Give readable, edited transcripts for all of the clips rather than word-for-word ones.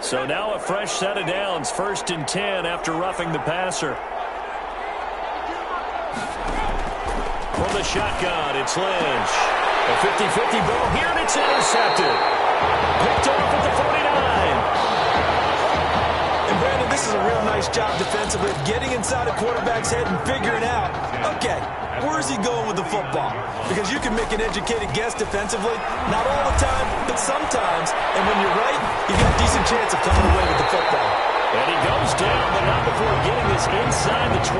So now a fresh set of downs, 1st and 10 after roughing the passer. From the shotgun, it's Lynch. A 50-50 ball here, and it's intercepted. Picked off at the 49. And Brandon, this is a real nice job defensively of getting inside a quarterback's head and figuring out, okay, where's he going with the football? Because you can make an educated guess defensively, not all the time, but sometimes. And when you're right, you got a decent chance of coming away with the football. And he goes down, but not before getting this inside the 25.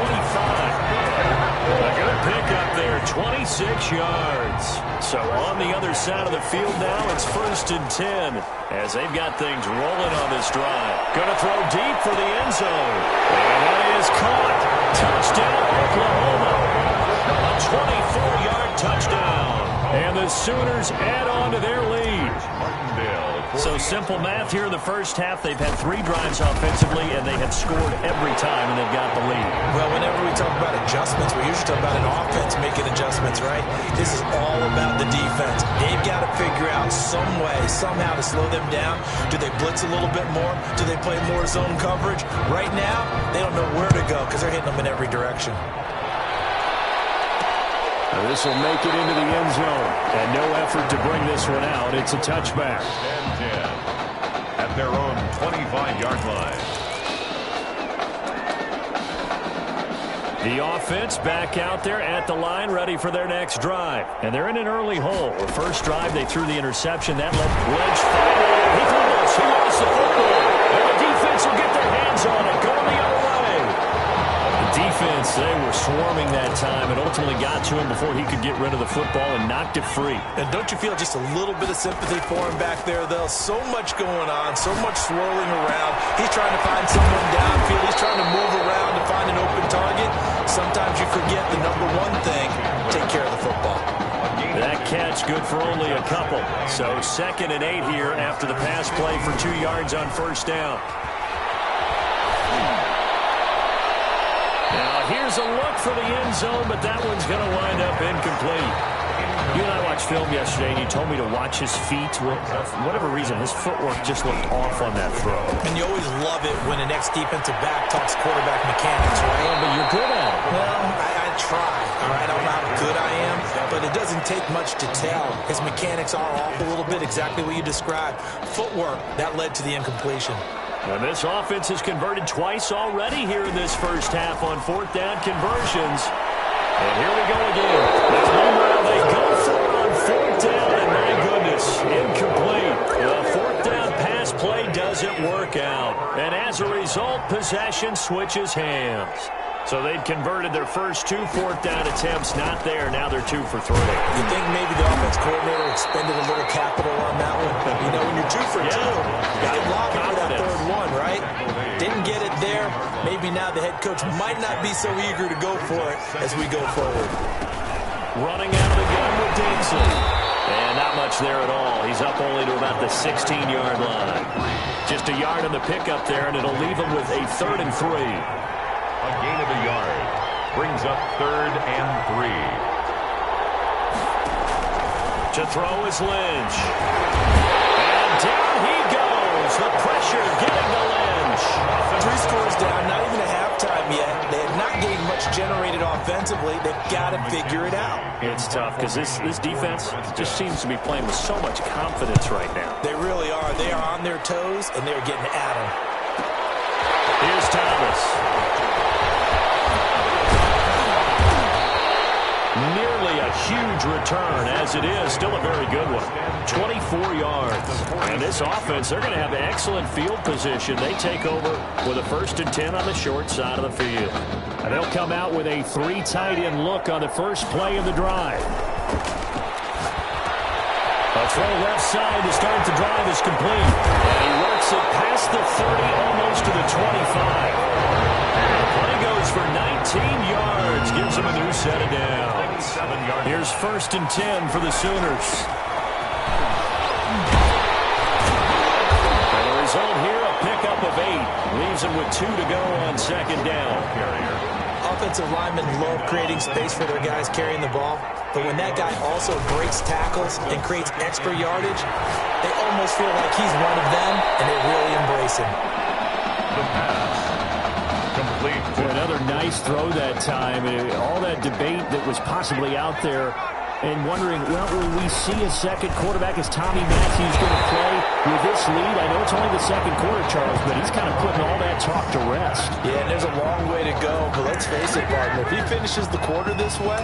A good pickup there, 26 yards. So on the other side of the field now, it's 1st and 10 as they've got things rolling on this drive. Going to throw deep for the end zone. And that is caught. Touchdown, Oklahoma. A 24-yard touchdown. And the Sooners add on to their lead. So simple math here in the first half. They've had 3 drives offensively, and they have scored every time, and they've got the lead. Well, whenever we talk about adjustments, we usually talk about an offense making adjustments, right? This is all about the defense. They've got to figure out some way, somehow to slow them down. Do they blitz a little bit more? Do they play more zone coverage? Right now, they don't know where to go because they're hitting them in every direction. This will make it into the end zone. And no effort to bring this one out. It's a touchback. 10-10 at their own 25-yard line. The offense back out there at the line, ready for their next drive. And they're in an early hole. The first drive, they threw the interception. That led Lynch finally. He threw this. He lost the football. And the defense will get their hands on it. Going the other way. Defense, they were swarming that time and ultimately got to him before he could get rid of the football and knocked it free. And don't you feel just a little bit of sympathy for him back there, though? So much going on, so much swirling around. He's trying to find someone downfield. He's trying to move around to find an open target. Sometimes you forget the number one thing, take care of the football. That catch good for only a couple. So 2nd and 8 here after the pass play for 2 yards on 1st down. Here's a look for the end zone, but that one's going to wind up incomplete. You and I watched film yesterday, and you told me to watch his feet. For whatever reason, his footwork just looked off on that throw. And you always love it when an ex-defensive back talks quarterback mechanics, right? Yeah, but you're good at it. Well, I try, all right? I don't know how good I am, but it doesn't take much to tell. His mechanics are off a little bit, exactly what you described. Footwork, that led to the incompletion. And this offense has converted twice already here in this first half on 4th down conversions. And here we go again. Meanwhile, they go for it on 4th down, and my goodness, incomplete. The 4th down pass play doesn't work out. And as a result, possession switches hands. So they'd converted their first 2 4th down attempts. Not there. Now they're 2 for 3. You think maybe the offense coordinator expended a little capital on that one? You know, when you're 2 for 2, you can lock it for that 3rd one, right? Didn't get it there. Maybe now the head coach might not be so eager to go for it as we go forward. Running out of the gun with Dixon. And not much there at all. He's up only to about the 16-yard line. Just a yard on the pickup there, and it'll leave him with a 3rd and 3. A gain of a yard brings up 3rd and 3. To throw is Lynch. And down he goes. The pressure getting to Lynch. 3 scores down, not even a halftime yet. They have not getting much generated offensively. They've got to figure it out. It's tough because this defense just seems to be playing with so much confidence right now. They really are. They are on their toes, and they're getting at them. Here's Thomas. Nearly a huge return, as it is. Still a very good one. 24 yards. And this offense, they're going to have excellent field position. They take over with a 1st and 10 on the short side of the field. And they'll come out with a 3 tight end look on the first play of the drive. A throw left side to start the drive is complete. And he works it past the 30, almost to the 25. The play goes for 19 yards. Gives him a new set of downs. Here's 1st and 10 for the Sooners. And the result here, a pickup of 8. Leaves him with 2 to go on 2nd down. Offensive linemen love creating space for their guys carrying the ball. But when that guy also breaks tackles and creates extra yardage, they almost feel like he's one of them, and they really embrace replace him. The pass. Complete. Another nice throw that time. All that debate that was possibly out there and wondering, well, will we see a second quarterback? Is Tommy Matthews going to play with this lead? I know it's only the second quarter, Charles, but he's kind of putting all that talk to rest. Yeah, and there's a long way to go, but let's face it, partner. If he finishes the quarter this way,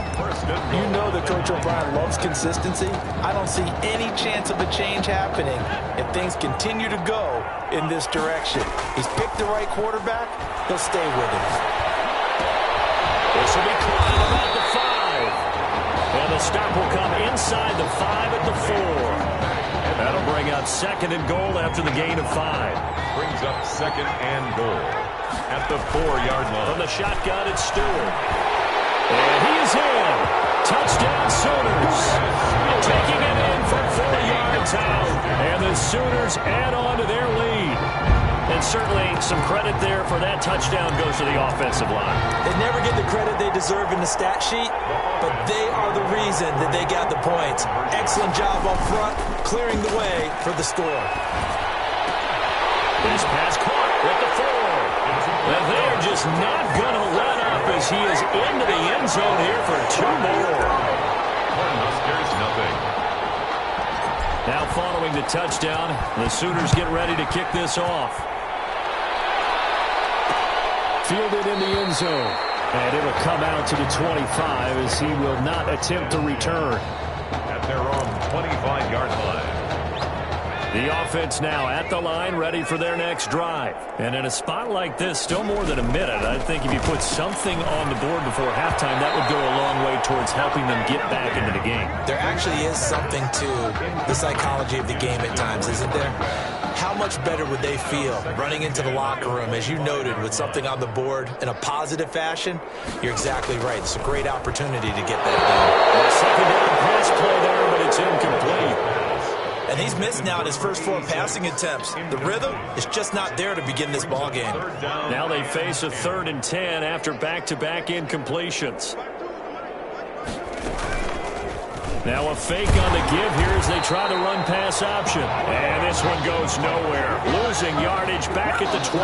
you know that Coach O'Brien loves consistency. I don't see any chance of a change happening if things continue to go in this direction. He's picked the right quarterback. He'll stay with him. This will be Klein about the 5. And the stop will come inside the 5 at the 4. That'll bring out second and goal after the gain of 5. Brings up second and goal at the 4-yard line. From the shotgun, it's Stewart. And he is in. Touchdown Sooners. Taking it in for 4 yards out. And the Sooners add on to their lead. And certainly some credit there for that touchdown goes to the offensive line. They never get the credit they deserve in the stat sheet, but they are the reason that they got the points. Excellent job up front, clearing the way for the score. This pass caught at the 4. And they're just not going to let up as he is into the end zone here for 2 more. Cornhuskers, nothing. Now following the touchdown, the Sooners get ready to kick this off. Fielded in the end zone. And it'll come out to the 25 as he will not attempt to return. At their own 25-yard line. The offense now at the line, ready for their next drive. And in a spot like this, still more than a minute, I think if you put something on the board before halftime, that would go a long way towards helping them get back into the game. There actually is something to the psychology of the game at times, isn't there? How much better would they feel running into the locker room, as you noted, with something on the board in a positive fashion? You're exactly right. It's a great opportunity to get that done. Second down pass play there, but it's incomplete. And he's missed now in his first 4 passing attempts. The rhythm is just not there to begin this ball game. Now they face a 3rd and 10 after back-to-back incompletions. Now a fake on the give here as they try the run-pass option. And this one goes nowhere. Losing yardage back at the 22.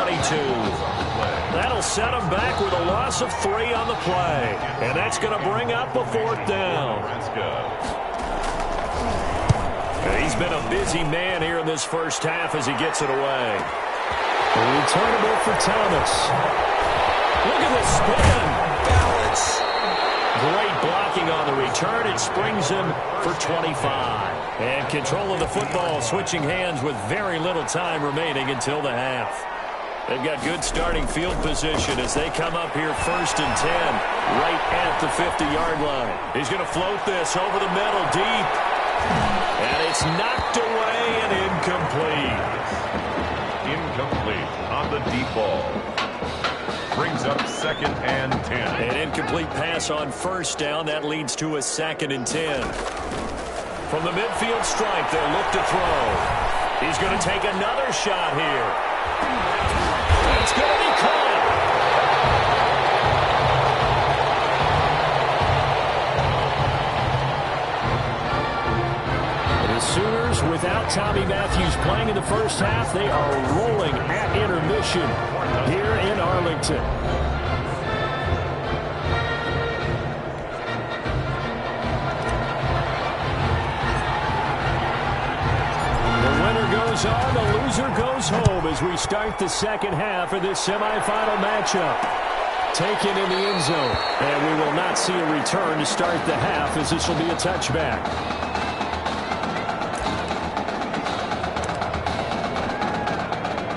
That'll set them back with a loss of 3 on the play. And that's going to bring up a 4th down. He's been a busy man here in this first half as he gets it away. Returnable for Thomas. Look at the spin. Balance. Great blocking on the return. It springs him for 25. And control of the football switching hands with very little time remaining until the half. They've got good starting field position as they come up here 1st and 10 right at the 50-yard line. He's going to float this over the middle deep. And it's knocked away and incomplete. Incomplete on the deep ball. Brings up 2nd and 10. An incomplete pass on 1st down. That leads to a 2nd and 10. From the midfield stripe, they'll look to throw. He's going to take another shot here. It's going to be caught. Sooners, without Tommy Matthews playing in the first half, they are rolling at intermission here in Arlington. The winner goes on, the loser goes home as we start the second half of this semifinal matchup. Taken in the end zone, and we will not see a return to start the half as this will be a touchback.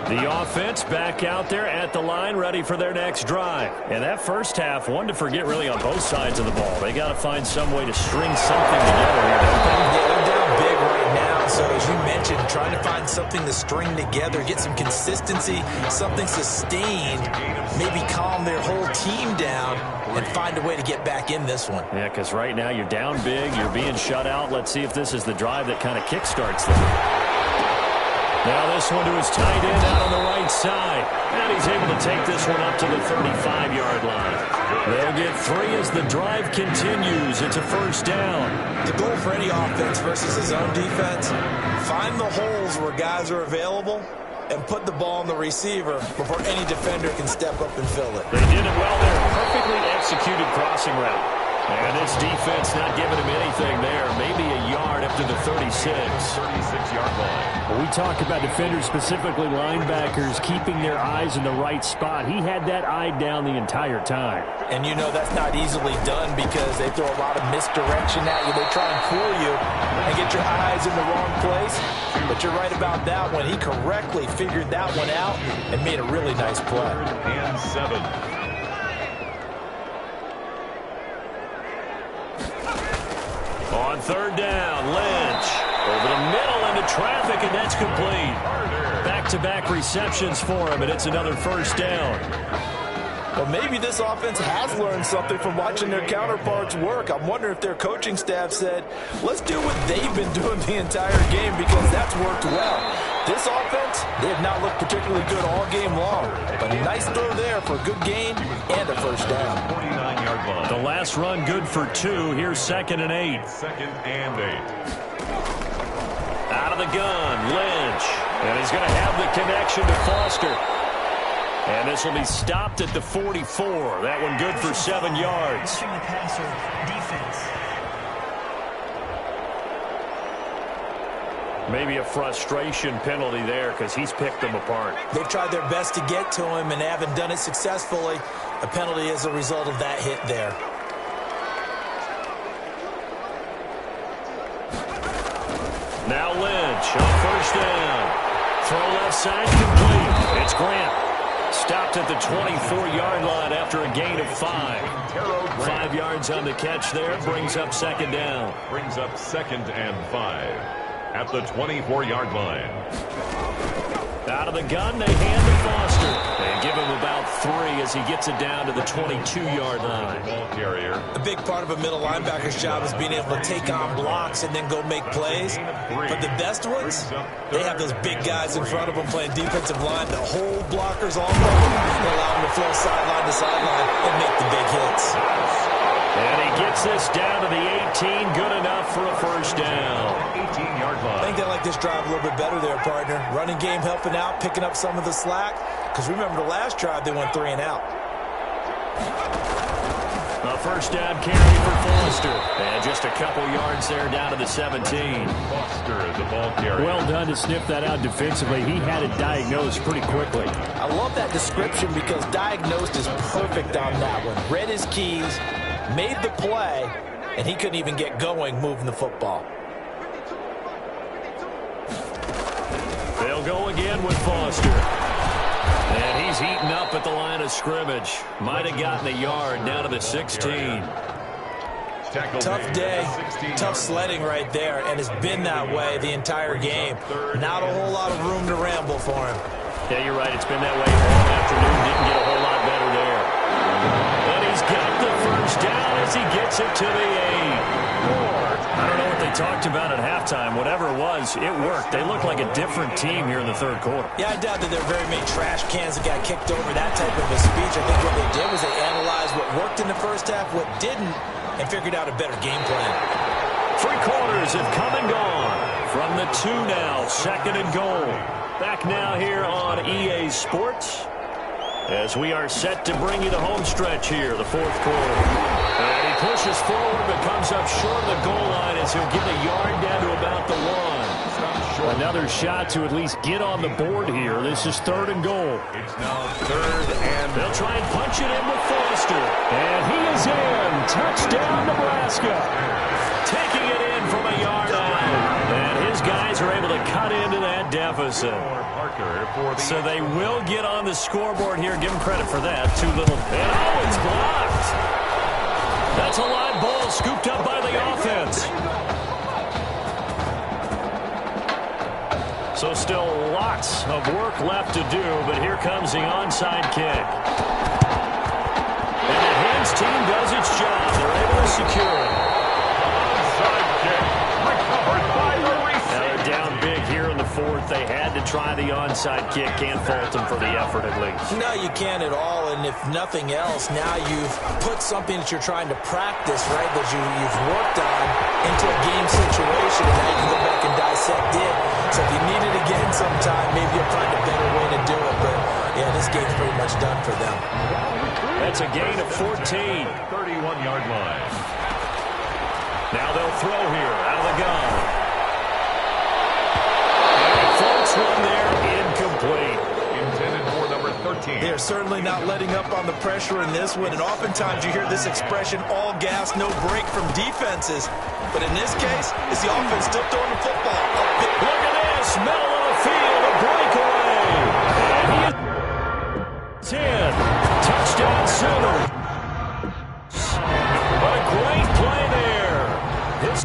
The offense back out there at the line, ready for their next drive. And that first half, one to forget really on both sides of the ball. They got to find some way to string something together here, don't they? Yeah, they're down big right now. So as you mentioned, trying to find something to string together, get some consistency, something sustained, maybe calm their whole team down and find a way to get back in this one. Yeah, because right now you're down big, you're being shut out. Let's see if this is the drive that kind of kickstarts them. Now this one to his tight end out on the right side. And he's able to take this one up to the 35-yard line. They'll get 3 as the drive continues. It's a 1st down. The goal for any offense versus his own defense, find the holes where guys are available and put the ball on the receiver before any defender can step up and fill it. They did it well there. Perfectly executed crossing route. And this defense not giving him anything there. Maybe a yard up to the 36. 36-yard line. When we talk about defenders, specifically linebackers, keeping their eyes in the right spot, he had that eye down the entire time. And you know that's not easily done because they throw a lot of misdirection at you. They try and fool you and get your eyes in the wrong place. But you're right about that one. He correctly figured that one out and made a really nice play. 3rd and 7. On 3rd down, Lynch over the middle into traffic, and that's complete. Back-to-back receptions for him, and it's another 1st down. Well, maybe this offense has learned something from watching their counterparts work. I'm wondering if their coaching staff said, let's do what they've been doing the entire game because that's worked well. This offense, they have not looked particularly good all game long. But a nice throw there for a good gain and a 1st down. 49-yard line. The last run good for 2. Here's 2nd and 8. 2nd and 8. Out of the gun, Lynch. And he's going to have the connection to Foster. And this will be stopped at the 44. That one good for 7 yards. Maybe a frustration penalty there because he's picked them apart. They've tried their best to get to him and haven't done it successfully. A penalty is a result of that hit there. Now Lynch on 1st down. Throw left side complete. It's Grant. Stopped at the 24-yard line after a gain of 5. 5 yards on the catch there. Brings up 2nd down. Brings up 2nd and 5 at the 24-yard line. Out of the gun, they hand to Foster. They give him about 3 as he gets it down to the 22-yard line. Ball carrier. A big part of a middle linebacker's job is being able to take on blocks and then go make plays. But the best ones, they have those big guys in front of them playing defensive line that hold blockers off of them and allow them to flow sideline to sideline and make the big hits. And he gets this down to the 18. Good enough for a 1st down. 18-yard line. I think they like this drive a little bit better there, partner. Running game helping out, picking up some of the slack. Because remember the last drive, they went 3 and out. A 1st down carry for Foster. And just a couple yards there down to the 17. Foster is the ball carrier. Well done to sniff that out defensively. He had it diagnosed pretty quickly. I love that description because diagnosed is perfect on that one. Read his keys, made the play, and he couldn't even get going moving the football. They'll go again with Foster. And he's heating up at the line of scrimmage. Might have gotten a yard down to the 16. Tough day, tough sledding right there, and it's been that way the entire game. Not a whole lot of room to ramble for him. Yeah, you're right. It's been that way all afternoon. Didn't get a whole lot better there. And he's got the 1st down as he gets it to the 8. I don't know what they talked about at halftime. Whatever it was, it worked. They look like a different team here in the 3rd quarter. Yeah, I doubt that there are very many trash cans that got kicked over that type of a speech. I think what they did was they analyzed what worked in the 1st half, what didn't, and figured out a better game plan. 3 quarters have come and gone. From the 2 now, 2nd and goal. Back now here on EA Sports as we are set to bring you the home stretch here, the 4th quarter. And he pushes forward but comes up short of the goal line as he'll get a yard down to about the 1. Another shot to at least get on the board here. This is 3rd and goal. It's now 3rd and... They'll try and punch it in with Foster. And he is in. Touchdown, Nebraska. Taking it in from a yard out. And his guys are able to cut into that deficit. So they will get on the scoreboard here. Give them credit for that. Too little. And oh, it's blocked. That's a live ball scooped up by the offense. So still lots of work left to do, but here comes the onside kick. And the hands team does its job. They're able to secure it. Onside kick recovered by the receiver. Now they're down big here in the 4th. They had to try the onside kick. Can't fault them for the effort at least. No, you can't at all. And if nothing else, now you've put something that you're trying to practice, right, that you've worked on into a game situation. And now you can go back and dissect it. So if you need it again sometime, maybe you'll find a better much done for them. That's a gain of 14. 31-yard line. Now they'll throw here out of the gun. And he floats one there, incomplete. Intended for number 13. They're certainly not letting up on the pressure in this one, and oftentimes you hear this expression, all gas, no break from defenses. But in this case, it's the offense still throwing the football. Look at this, middle of the field, a breakaway. And he is 10. Touchdown Sooners. A great play there. This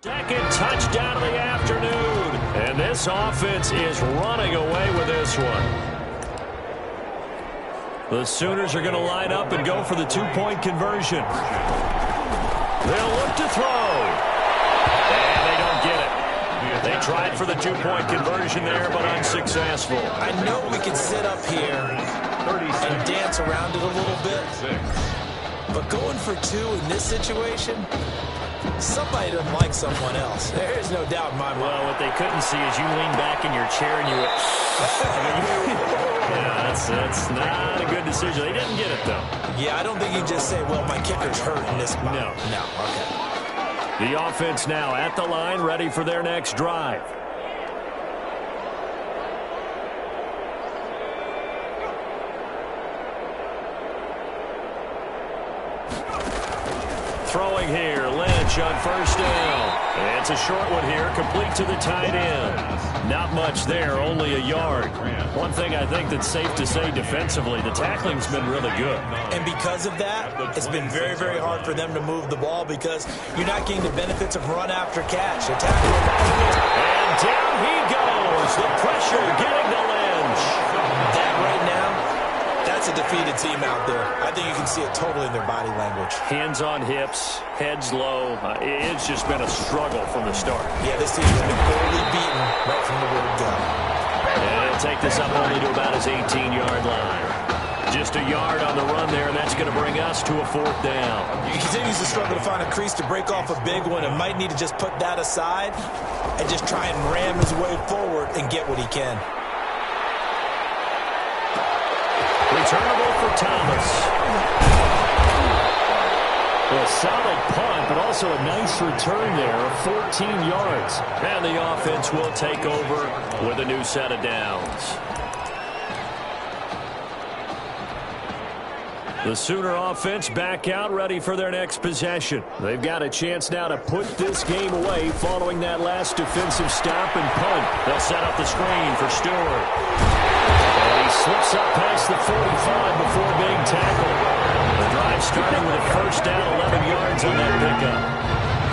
second touchdown of the afternoon. And this offense is running away with this one. The Sooners are going to line up and go for the two-point conversion. They'll look to throw. And they don't get it. They tried for the two-point conversion there, but unsuccessful. I know we can sit up here and dance around it a little bit, but going for two in this situation, somebody doesn't like someone else. There is no doubt in my mind. Well, what they couldn't see is you lean back in your chair and you went, yeah, that's not a good decision. They didn't get it, though. Yeah, I don't think you can just say, well, my kicker's hurt in this spot. No. No, okay. The offense now at the line, ready for their next drive. Throwing here, Lynch on first down. It's a short one here, complete to the tight end. Not much there, only a yard. One thing I think that's safe to say defensively, the tackling's been really good. And because of that, it's been very, very hard for them to move the ball because you're not getting the benefits of run after catch. They're tackling. And down he goes. The pressure getting to Lynch. That right now, that's a defeated team out there. I think you can see it totally in their body language. Hands on hips, heads low. It's just been a struggle from the start. Yeah, this team has been thoroughly beaten right from the word go. And he'll take this up only to about his 18-yard line. Just a yard on the run there, and that's going to bring us to a fourth down. He continues to struggle to find a crease to break off a big one and might need to just put that aside and just try and ram his way forward and get what he can. Returnable for Thomas. A solid punt, but also a nice return there of 14 yards. And the offense will take over with a new set of downs. The Sooner offense back out, ready for their next possession. They've got a chance now to put this game away following that last defensive stop and punt. They'll set up the screen for Stewart. And he slips up past the 45 before being tackled. The drive starting with a first down, 11 yards on that pickup.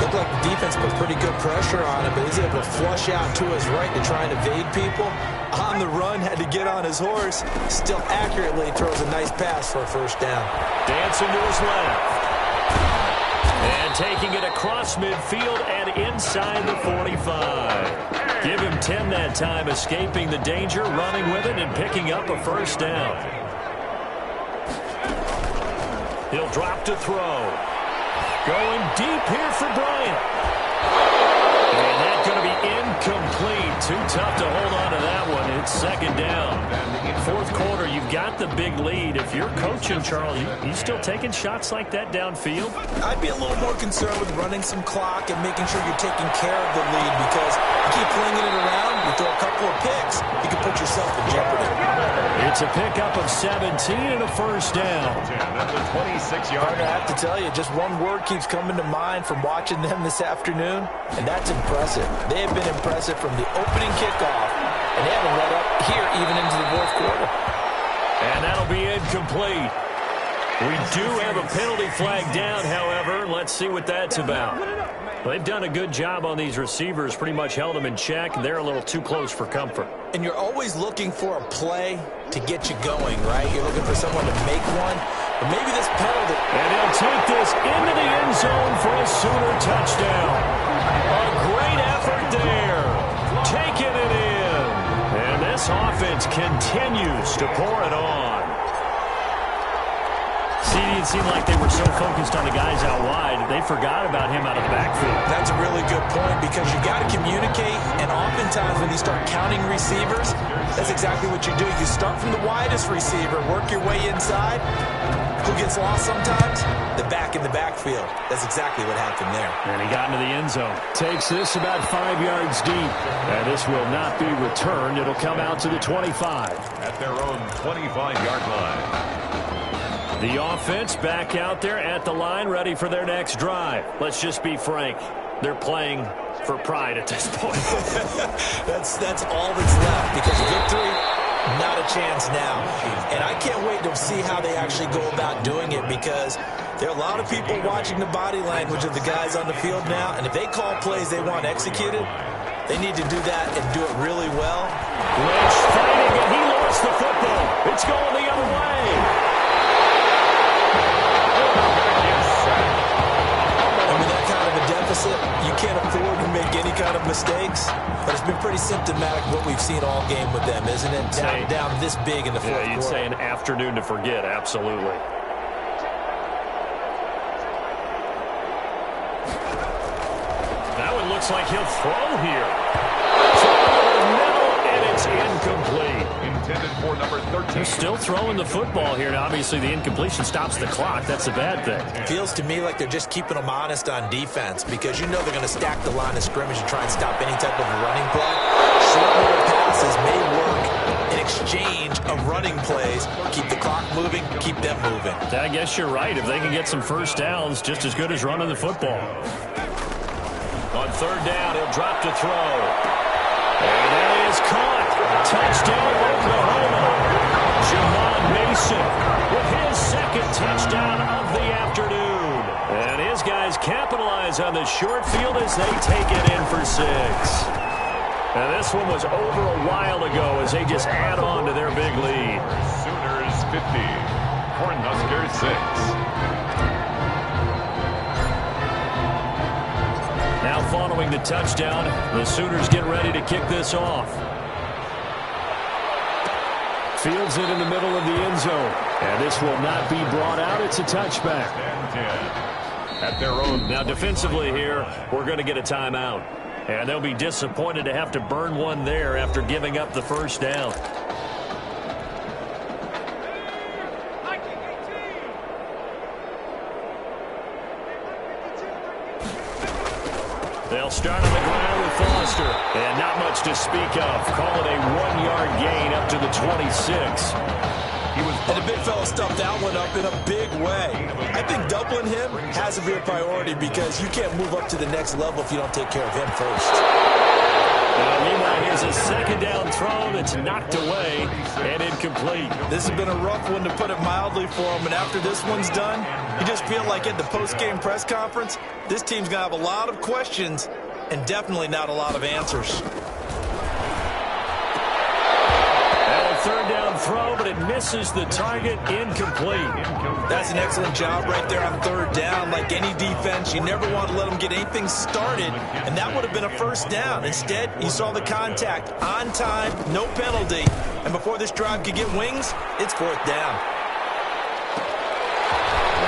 Looked like the defense put pretty good pressure on him, but he's able to flush out to his right to try and evade people. On the run, had to get on his horse. Still accurately throws a nice pass for a first down. Dancing to his left. And taking it across midfield and inside the 45. Give him 10 that time, escaping the danger, running with it, and picking up a first down. He'll drop to throw. Going deep here for Bryant. And that's going to be incomplete. Too tough to hold on to that one. It's second down. Fourth quarter, you've got the big lead. If you're coaching, Charles, you still taking shots like that downfield? I'd be a little more concerned with running some clock and making sure you're taking care of the lead because you keep flinging it around, you throw a couple of picks, you can put yourself in jeopardy. It's a pickup of 17 and a first down. That's a 26-yard. I have to tell you, just one word keeps coming to mind from watching them this afternoon, and that's impressive. They have been impressive from the opening kickoff, and they haven't let up here even into the fourth quarter. And that'll be incomplete. We do have a penalty flag down, however. Let's see what that's about. They've done a good job on these receivers, pretty much held them in check. They're a little too close for comfort. And you're always looking for a play to get you going, right? You're looking for someone to make one. But maybe this penalty. And he'll take this into the end zone for a Sooner touchdown. A great effort there. Taking it in. And this offense continues to pour it on. See, it seemed like they were so focused on the guys out wide, they forgot about him out of the backfield. That's a really good point because you got to communicate, and oftentimes when you start counting receivers, that's exactly what you do. You start from the widest receiver, work your way inside. Who gets lost sometimes? The back in the backfield. That's exactly what happened there. And he got into the end zone. Takes this about 5 yards deep. And this will not be returned. It'll come out to the 25. At their own 25-yard line. The offense back out there at the line, ready for their next drive. Let's just be frank. They're playing for pride at this point. That's all that's left because victory, not a chance now. And I can't wait to see how they actually go about doing it because there are a lot of people watching the body language of the guys on the field now. And if they call plays they want executed, they need to do that and do it really well. Lynch fighting, and he lost the football. It's going the other way. And with that kind of a deficit, you can't afford to make any kind of mistakes. But it's been pretty symptomatic what we've seen all game with them, isn't it? Down this big in the fourth quarter. You'd say an afternoon to forget, absolutely. Now it looks like he'll throw here. And it's incomplete. Intended for number 13. They're still throwing the football here. Now, obviously, the incompletion stops the clock. That's a bad thing. It feels to me like they're just keeping them honest on defense because you know they're going to stack the line of scrimmage and try and stop any type of a running play. Short little passes may work in exchange of running plays. Keep the clock moving, keep them moving. I guess you're right. If they can get some first downs, just as good as running the football. On third down, he'll drop to throw. And that is caught. Touchdown, Oklahoma. Jamon Mason with his second touchdown of the afternoon. And his guys capitalize on the short field as they take it in for 6. And this one was over a while ago as they just add on to their big lead. Sooners 50, Cornhuskers 6. Now following the touchdown, the Sooners get ready to kick this off. Fields it in the middle of the end zone. And this will not be brought out. It's a touchback. 10-10. At their own. Now defensively here, we're going to get a timeout. And they'll be disappointed to have to burn one there after giving up the first down. They'll start on the ground with Foster. And not much to speak of. Call it a 1-yard gain up to the 26. And the big fella stuffed that one up in a big way. I think doubling him has to be a priority because you can't move up to the next level if you don't take care of him first. Meanwhile, here's a second down throw that's knocked away and incomplete. This has been a rough one, to put it mildly, for him. And after this one's done, you just feel like at the post-game press conference, this team's going to have a lot of questions and definitely not a lot of answers. Third down throw, but it misses the target. Incomplete. That's an excellent job right there on third down. Like any defense, you never want to let them get anything started, and that would have been a first down. Instead, you saw the contact on time, no penalty, and before this drive could get wings, it's fourth down.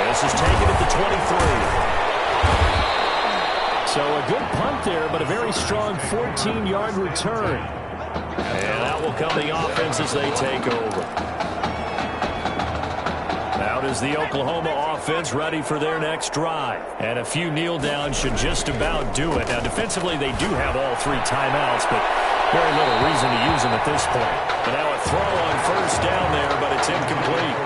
This is taken at the 23. So a good punt there, but a very strong 14-yard return. And out will come the offense as they take over. Out is the Oklahoma offense ready for their next drive. And a few kneel downs should just about do it. Now, defensively, they do have all 3 timeouts, but very little reason to use them at this point. But now a throw on first down there, but it's incomplete.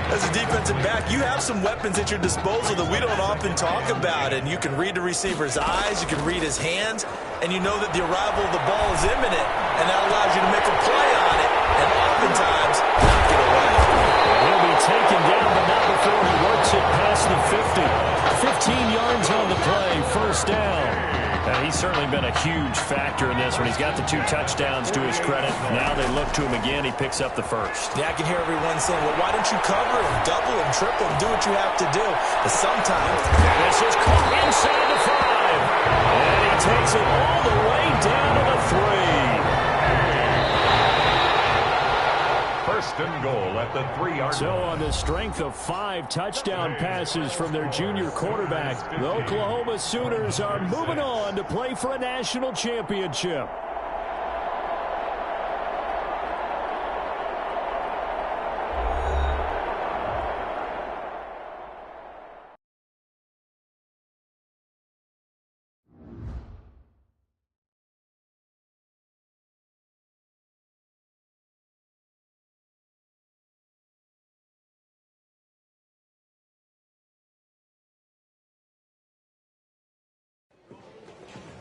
As a defensive back, you have some weapons at your disposal that we don't often talk about. And you can read the receiver's eyes, you can read his hands, and you know that the arrival of the ball is imminent. And that allows you to make a play on it, and oftentimes not get away. And he'll be taken down, but not before he works it past the 50. 15 yards on the play, first down. He's certainly been a huge factor in this one. He's got the 2 touchdowns to his credit. Now they look to him again. He picks up the first. Yeah, I can hear everyone saying, well, why don't you cover him, double him, triple him, do what you have to do. But sometimes this is caught inside the 5. And he takes it all the way down to the 3. First and goal at the 3-yard line. So on the strength of 5 touchdown passes from their junior quarterback, the Oklahoma Sooners are moving on to play for a national championship.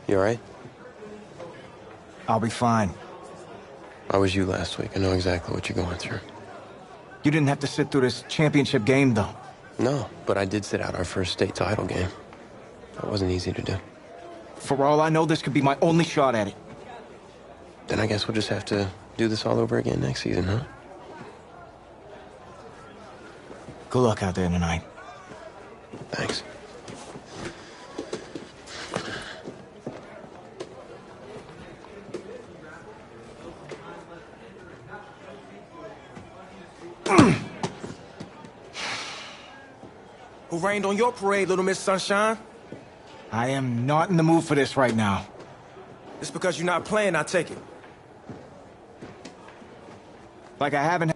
You all right? I'll be fine. I was you last week. I know exactly what you're going through. You didn't have to sit through this championship game, though. No, but I did sit out our first state title game. That wasn't easy to do. For all I know, this could be my only shot at it. Then I guess we'll just have to do this all over again next season, huh? Good luck out there tonight. Thanks. Who rained on your parade, Little Miss Sunshine? I am not in the mood for this right now. It's because you're not playing, I take it. Like I haven't